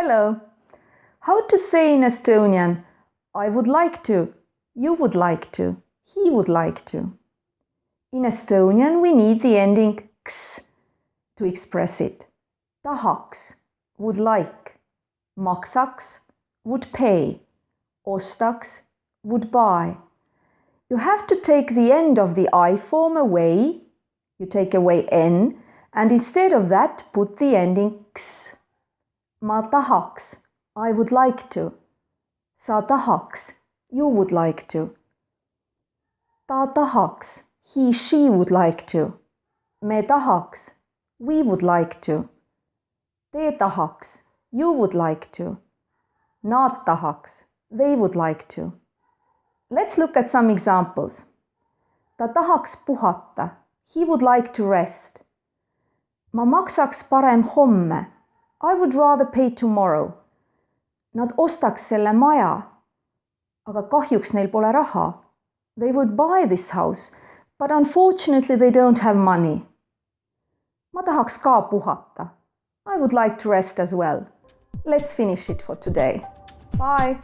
Hello! How to say in Estonian, I would like to, you would like to, he would like to. In Estonian we need the ending ks to express it. Tahaks, would like. Maksaks, would pay. Ostaks, would buy. You have to take the end of the I form away. You take away N and instead of that put the ending ks. Ma tahaks, I would like to. Sa tahaks, you would like to. Ta tahaks, he, she would like to. Me tahaks, we would like to. Te tahaks, you would like to. Nad tahaks, they would like to. Let's look at some examples. Ta tahaks puhata, he would like to rest. Ma maksaks parem homme, I would rather pay tomorrow. Nad ostaks selle maja, aga kahjuks neil pole raha. They would buy this house, but unfortunately they don't have money. Ma tahaks ka puhata. I would like to rest as well. Let's finish it for today. Bye!